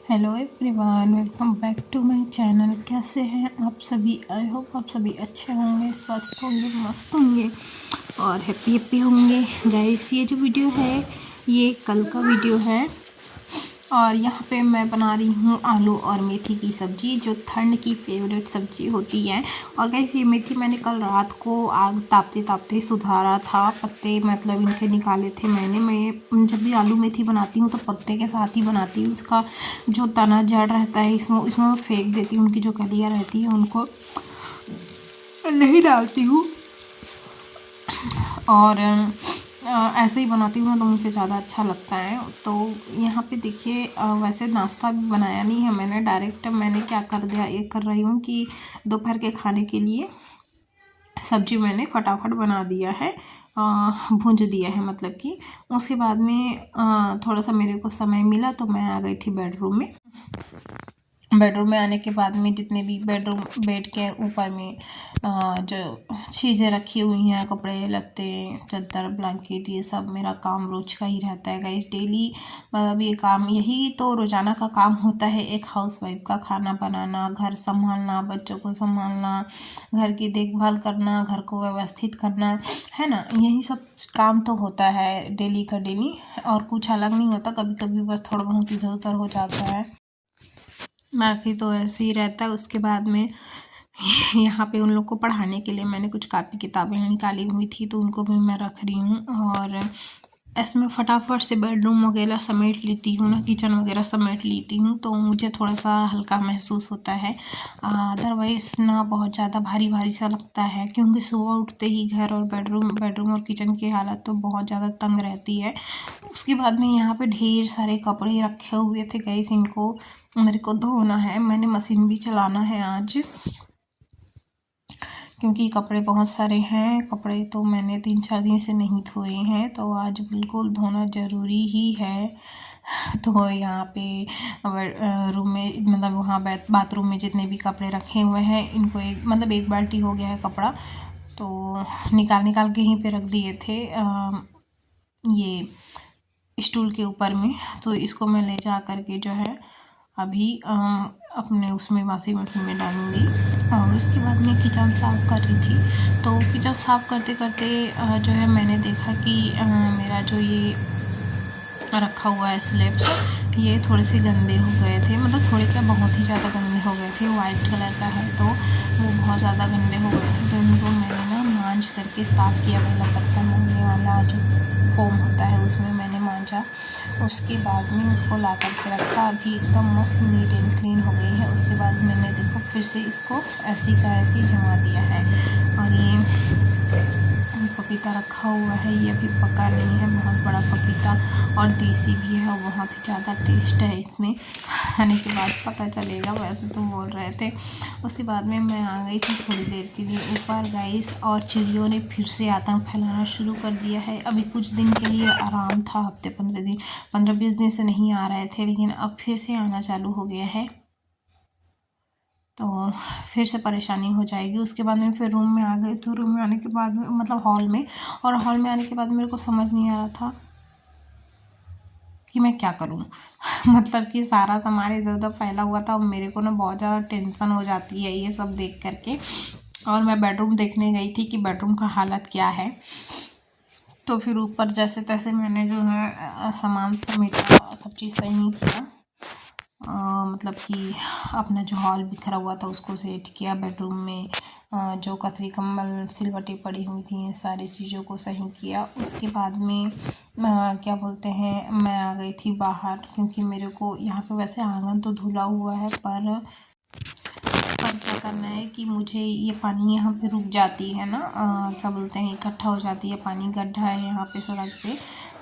Hello everyone, welcome back to my channel. कैसे हैं आप सभी? आई होप आप सभी अच्छे होंगे, स्वस्थ होंगे, मस्त होंगे और हैप्पी हैप्पी होंगे। गाइस, ये जो वीडियो है ये कल का वीडियो है और यहाँ पे मैं बना रही हूँ आलू और मेथी की सब्ज़ी, जो ठंड की फेवरेट सब्ज़ी होती है। और गाइस, ये मेथी मैंने कल रात को आग तापते तापते सुधारा था। पत्ते मतलब इनके निकाले थे मैंने। मैं जब भी आलू मेथी बनाती हूँ तो पत्ते के साथ ही बनाती हूँ। इसका जो तना जड़ रहता है इसमें मैं फेंक देती हूँ। उनकी जो कलियाँ रहती है उनको नहीं डालती हूँ और ऐसे ही बनाती हूँ तो मुझे ज़्यादा अच्छा लगता है। तो यहाँ पे देखिए, वैसे नाश्ता भी बनाया नहीं है मैंने, डायरेक्ट मैंने क्या कर दिया, ये कर रही हूँ कि दोपहर के खाने के लिए सब्जी मैंने फटाफट बना दिया है, भूंज दिया है मतलब कि। उसके बाद में थोड़ा सा मेरे को समय मिला तो मैं आ गई थी बेडरूम में। बेडरूम में आने के बाद में जितने भी बेड के ऊपर में जो चीज़ें रखी हुई हैं, कपड़े लत्ते, चादर, ब्लैंकेट, ये सब मेरा काम रोज का ही रहता है गाइस। डेली मतलब ये काम, यही तो रोज़ाना का काम होता है एक हाउसवाइफ का। खाना बनाना, घर संभालना, बच्चों को संभालना, घर की देखभाल करना, घर को व्यवस्थित करना, है ना। यही सब काम तो होता है डेली का डेली, और कुछ अलग नहीं होता। कभी कभी बस थोड़ा बहुत इधर उधर हो जाता है, बाकी तो ऐसे ही रहता है। उसके बाद में यहाँ पे उन लोग को पढ़ाने के लिए मैंने कुछ कापी किताबें निकाली हुई थी तो उनको भी मैं रख रही हूँ। और इसमें फटाफट से बेडरूम वगैरह समेट लेती हूँ ना, किचन वगैरह समेट लेती हूँ तो मुझे थोड़ा सा हल्का महसूस होता है। अदरवाइज़ ना बहुत ज़्यादा भारी भारी सा लगता है, क्योंकि सुबह उठते ही घर और बेडरूम और किचन की हालत तो बहुत ज़्यादा तंग रहती है। उसके बाद में यहाँ पे ढेर सारे कपड़े रखे हुए थे गाइस, इनको मेरे को धोना है। मैंने मशीन भी चलाना है आज, क्योंकि कपड़े बहुत सारे हैं। कपड़े तो मैंने 3-4 दिन से नहीं धोए हैं तो आज बिल्कुल धोना ज़रूरी ही है। तो यहाँ पे रूम में मतलब वहाँ बाथरूम में जितने भी कपड़े रखे हुए हैं इनको एक बाल्टी हो गया है कपड़ा, तो निकाल के यहीं पे रख दिए थे ये स्टूल के ऊपर में। तो इसको मैं ले जा करके जो है अभी अपने उसमें वॉशिंग मशीन में डालूँगी। और उसके बाद मैं किचन साफ़ कर रही थी, तो किचन साफ़ करते करते जो है मैंने देखा कि मेरा जो ये रखा हुआ है स्लेब्स, ये थोड़े से गंदे हो गए थे। मतलब थोड़े क्या, बहुत ही ज़्यादा गंदे हो गए थे। वाइट कलर का है तो वो बहुत ज़्यादा गंदे हो गए थे, तो इनको मैंने ना मांझ करके साफ़ किया। पहला बर्तन मांजने वाला जो फोम होता है उसमें मैंने मांझा, उसके बाद में उसको ला कर के रखा। अभी एकदम मस्त नीट एंड क्लीन हो गई है। उसके बाद मैंने देखो फिर से इसको ऐसी का ऐसी जमा दिया है। और ये पपीता रखा हुआ है, ये अभी पका नहीं है, बहुत बड़ा पपीता और देसी भी है और बहुत ही ज़्यादा टेस्ट है इसमें। खाने के बाद पता चलेगा, वैसे तो बोल रहे थे। उसके बाद में मैं आ गई थी थोड़ी देर के लिए ऊपर गाइस, और चिड़ियों ने फिर से आतंक फैलाना शुरू कर दिया है। अभी कुछ दिन के लिए आराम था, हफ्ते 15-20 दिन से नहीं आ रहे थे, लेकिन अब फिर से आना चालू हो गया है तो फिर से परेशानी हो जाएगी। उसके बाद में फिर रूम में आ गई, तो रूम में आने के बाद में मतलब हॉल में, और हॉल में आने के बाद मेरे को समझ नहीं आ रहा था कि मैं क्या करूं। मतलब कि सारा सामान इधर उधर फैला हुआ था और मेरे को ना बहुत ज़्यादा टेंशन हो जाती है ये सब देख करके। और मैं बेडरूम देखने गई थी कि बेडरूम का हालत क्या है। तो फिर ऊपर जैसे तैसे मैंने जो है सामान समेटा, सब चीज़ सही किया। मतलब कि अपना जो हॉल बिखरा हुआ था उसको सेट किया। बेडरूम में जो कतरी कंबल सिलवटें पड़ी हुई थी, सारी चीज़ों को सही किया। उसके बाद में क्या बोलते हैं, मैं आ गई थी बाहर, क्योंकि मेरे को यहाँ पे वैसे आंगन तो धुला हुआ है, पर क्या करना है कि मुझे ये पानी यहाँ पे रुक जाती है ना, क्या बोलते हैं, इकट्ठा हो जाती है पानी। गड्ढा है यहाँ पे सड़क पे,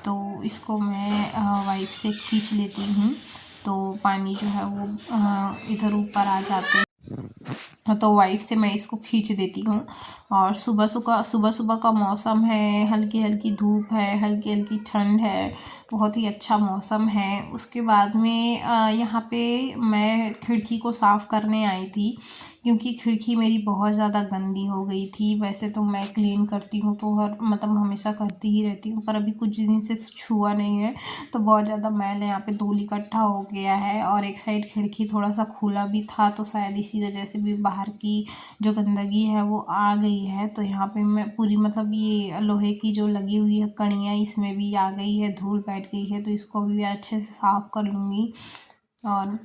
तो इसको मैं वाइप से खींच लेती हूँ, तो पानी जो है वो इधर ऊपर आ जाते हैं, तो वाइप से मैं इसको खींच देती हूँ। और सुबह सुबह का मौसम है, हल्की हल्की धूप है, हल्की हल्की ठंड है, बहुत ही अच्छा मौसम है। उसके बाद में यहाँ पे मैं खिड़की को साफ़ करने आई थी, क्योंकि खिड़की मेरी बहुत ज़्यादा गंदी हो गई थी। वैसे तो मैं क्लीन करती हूँ तो हर मतलब हमेशा करती ही रहती हूँ, पर अभी कुछ दिन से छुआ नहीं है तो बहुत ज़्यादा मैल यहाँ पे धूल इकट्ठा हो गया है। और एक साइड खिड़की थोड़ा सा खुला भी था तो शायद इसी वजह से भी बाहर की जो गंदगी है वो आ गई है। तो यहाँ पे मैं पूरी मतलब ये लोहे की जो लगी हुई है कड़ियाँ, इसमें भी आ गई है, धूल बैठ गई है, तो इसको भी अच्छे से साफ़ कर लूँगी। और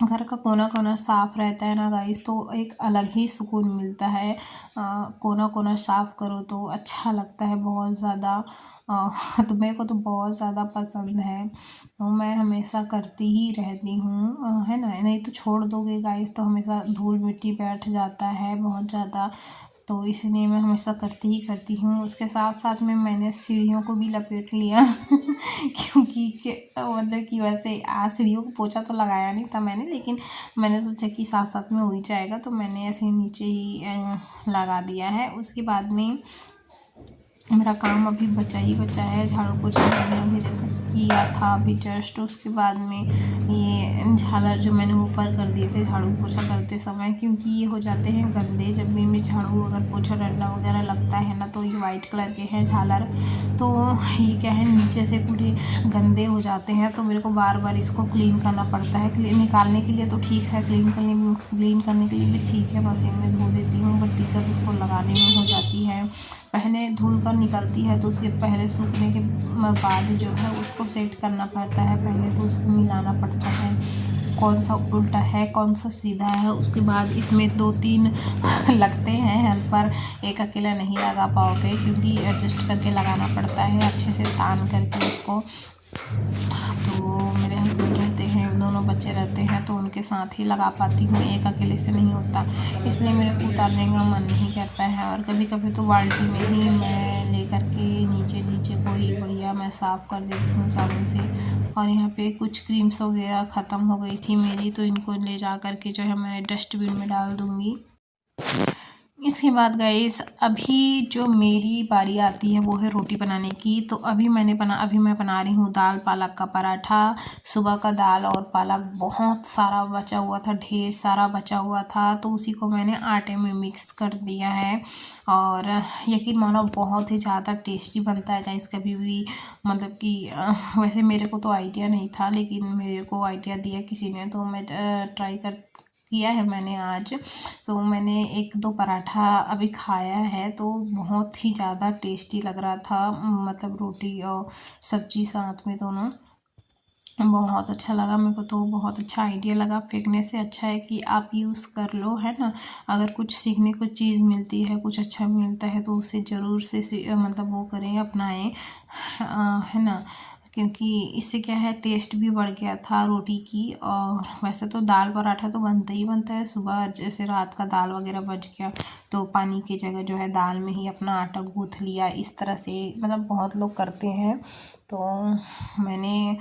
घर का कोना कोना साफ़ रहता है ना गाइस, तो एक अलग ही सुकून मिलता है। कोना कोना साफ़ करो तो अच्छा लगता है बहुत ज़्यादा। तो मेरे को तो बहुत ज़्यादा पसंद है, तो मैं हमेशा करती ही रहती हूँ, है ना। नहीं तो छोड़ दोगे गाइस तो हमेशा धूल मिट्टी बैठ जाता है बहुत ज़्यादा, तो इसलिए मैं हमेशा करती ही करती हूँ। उसके साथ साथ में मैंने सीढ़ियों को भी लपेट लिया क्योंकि मतलब कि वैसे आज सीढ़ियों को पोछा तो लगाया नहीं था मैंने, लेकिन मैंने सोचा कि साथ साथ में हो ही जाएगा तो मैंने ऐसे नीचे ही लगा दिया है। उसके बाद में मेरा काम अभी बचा ही बचा है, झाड़ू पोछा मैंने अभी किया था अभी जस्ट। उसके बाद में ये झालर जो मैंने ऊपर कर दिए थे झाड़ू पोछा करते समय, क्योंकि ये हो जाते हैं गंदे जब भी इनमें झाड़ू अगर पोछा डंडा वगैरह लगता है ना, तो ये वाइट कलर के हैं झालर, तो ये क्या है नीचे से पूरे गंदे हो जाते हैं, तो मेरे को बार बार इसको क्लीन करना पड़ता है। निकालने के लिए तो ठीक है, क्लीन करने के लिए भी ठीक है, मशीन में धो देती हूँ, बट दिक्कत उसको लगाने में हो जाती है। पहले धुल कर निकलती है तो उसके पहले सूखने के बाद जो है उसको सेट करना पड़ता है, पहले तो उसको मिलाना पड़ता है कौन सा उल्टा है कौन सा सीधा है। उसके बाद इसमें 2-3 लगते हैं हेल्पर, एक अकेला नहीं लगा पाओगे, क्योंकि एडजस्ट करके लगाना पड़ता है अच्छे से तान करके उसको। तो मेरे हस्बैंड रहते हैं, दोनों बच्चे रहते हैं, तो उनके साथ ही लगा पाती हूँ, एक अकेले से नहीं होता, इसलिए मेरे को उतारने का मन नहीं करता है। और कभी कभी तो बाल्टी में ही मैं ले करके नीचे को ही बढ़िया मैं साफ़ कर देती हूँ साबुन से। और यहाँ पे कुछ क्रीम्स वगैरह ख़त्म हो गई थी मेरी, तो इनको ले जा करके जो है मैं डस्टबिन में डाल दूँगी। इसके बाद गाइस अभी जो मेरी बारी आती है वो है रोटी बनाने की। तो अभी मैं बना रही हूँ दाल पालक का पराठा। सुबह का दाल और पालक बहुत सारा बचा हुआ था, ढेर सारा बचा हुआ था, तो उसी को मैंने आटे में मिक्स कर दिया है। और यकीन मानो बहुत ही ज़्यादा टेस्टी बनता है गाइस। कभी भी मतलब कि वैसे मेरे को तो आइडिया नहीं था, लेकिन मेरे को आइडिया दिया किसी ने, तो मैं ट्राई किया है मैंने आज। तो मैंने 1-2 पराठा अभी खाया है तो बहुत ही ज़्यादा टेस्टी लग रहा था, मतलब रोटी और सब्जी साथ में दोनों बहुत अच्छा लगा मेरे को, तो बहुत अच्छा आइडिया लगा। फेंकने से अच्छा है कि आप यूज़ कर लो, है ना। अगर कुछ सीखने को चीज़ मिलती है, कुछ अच्छा मिलता है तो उसे ज़रूर से मतलब वो करें, अपनाएं, है ना, क्योंकि इससे क्या है टेस्ट भी बढ़ गया था रोटी की। और वैसे तो दाल पराठा तो बनता ही बनता है, सुबह जैसे रात का दाल वगैरह बच गया तो पानी की जगह जो है दाल में ही अपना आटा गूँथ लिया, इस तरह से मतलब बहुत लोग करते हैं। तो मैंने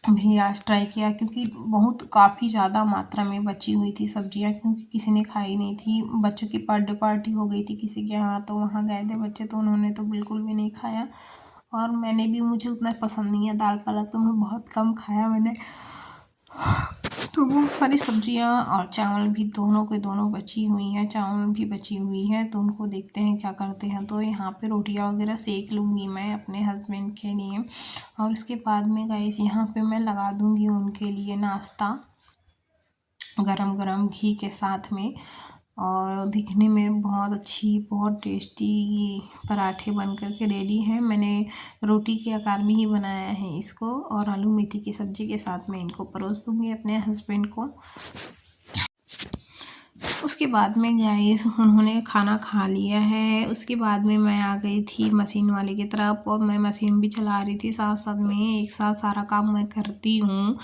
भी आज ट्राई किया, क्योंकि बहुत काफ़ी ज़्यादा मात्रा में बची हुई थी सब्जियां, क्योंकि किसी ने खाई नहीं थी। बच्चों की बर्थडे पार्टी हो गई थी किसी के यहाँ, तो वहाँ गए थे बच्चे, तो उन्होंने तो बिल्कुल भी नहीं खाया। और मैंने भी, मुझे उतना पसंद नहीं है दाल पालक, तो मैं बहुत कम खाया मैंने। तो बहुत सारी सब्जियां और चावल भी दोनों के दोनों बची हुई हैं, चावल भी बची हुई है, तो उनको देखते हैं क्या करते हैं। तो यहाँ पे रोटियां वगैरह सेक लूँगी मैं अपने हस्बैंड के लिए। और उसके बाद में गाइस यहाँ पे मैं लगा दूँगी उनके लिए नाश्ता गरम गरम घी के साथ में। और दिखने में बहुत अच्छी, बहुत टेस्टी पराठे बन कर के रेडी हैं। मैंने रोटी के आकार में ही बनाया है इसको, और आलू मेथी की सब्ज़ी के साथ में इनको परोस दूँगी अपने हस्बैंड को। उसके बाद में गाइस उन्होंने खाना खा लिया है। उसके बाद में मैं आ गई थी मशीन वाले की तरफ, और मैं मशीन भी चला रही थी, साथ साथ में एक साथ सारा काम मैं करती हूँ।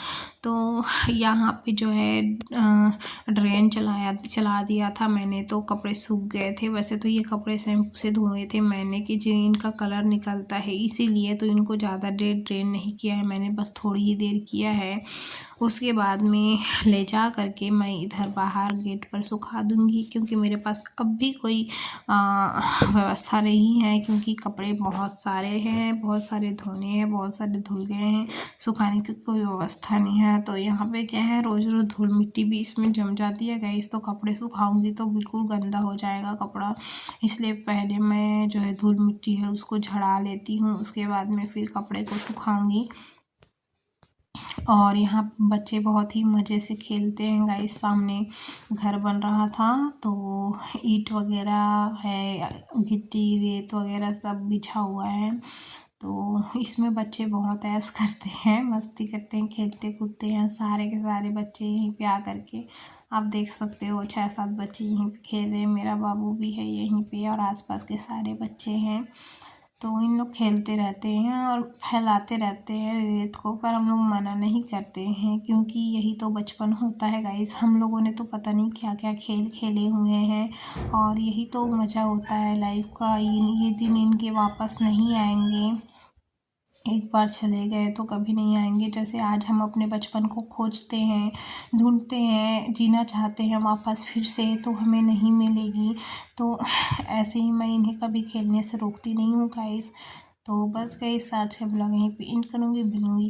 तो यहाँ पे जो है ड्रेन चला दिया था मैंने, तो कपड़े सूख गए थे। वैसे तो ये कपड़े शैम्पू से धोए थे मैंने कि जो इनका कलर निकलता है इसीलिए, तो इनको ज़्यादा देर ड्रेन नहीं किया है मैंने, बस थोड़ी ही देर किया है। उसके बाद में ले जा करके मैं इधर बाहर गेट पर सुखा दूँगी, क्योंकि मेरे पास अब भी कोई व्यवस्था नहीं है, क्योंकि कपड़े बहुत सारे हैं, बहुत सारे धोने हैं, बहुत सारे धुल गए हैं, सुखाने की कोई व्यवस्था नहीं है। तो यहाँ पे क्या है, रोज़ रोज़ धूल मिट्टी भी इसमें जम जाती है गाइस, तो कपड़े सुखाऊंगी तो बिल्कुल गंदा हो जाएगा कपड़ा, इसलिए पहले मैं जो है धूल मिट्टी है उसको झड़ा लेती हूँ, उसके बाद में फिर कपड़े को सुखाऊंगी। और यहाँ बच्चे बहुत ही मज़े से खेलते हैं गाइस। सामने घर बन रहा था तो ईंट वगैरह है, गिट्टी रेत वगैरह सब बिछा हुआ है, तो इसमें बच्चे बहुत ऐश करते हैं, मस्ती करते हैं, खेलते कूदते हैं सारे के सारे बच्चे यहीं पे आकर के। आप देख सकते हो 6-7 बच्चे यहीं पे खेल रहे हैं, मेरा बाबू भी है यहीं पे और आसपास के सारे बच्चे हैं। तो इन लोग खेलते रहते हैं और फैलाते रहते हैं रेत को, पर हम लोग मना नहीं करते हैं, क्योंकि यही तो बचपन होता है गाइस। हम लोगों ने तो पता नहीं क्या क्या खेल खेले हुए हैं, और यही तो मज़ा होता है लाइफ का। ये दिन इनके वापस नहीं आएंगे, एक बार चले गए तो कभी नहीं आएंगे। जैसे आज हम अपने बचपन को खोजते हैं, ढूंढते हैं, जीना चाहते हैं वापस फिर से, तो हमें नहीं मिलेगी। तो ऐसे ही मैं इन्हें कभी खेलने से रोकती नहीं हूँ गाइस। तो बस गाइस आज के ब्लॉग यहीं पे एंड करूँगी, मिलूँगी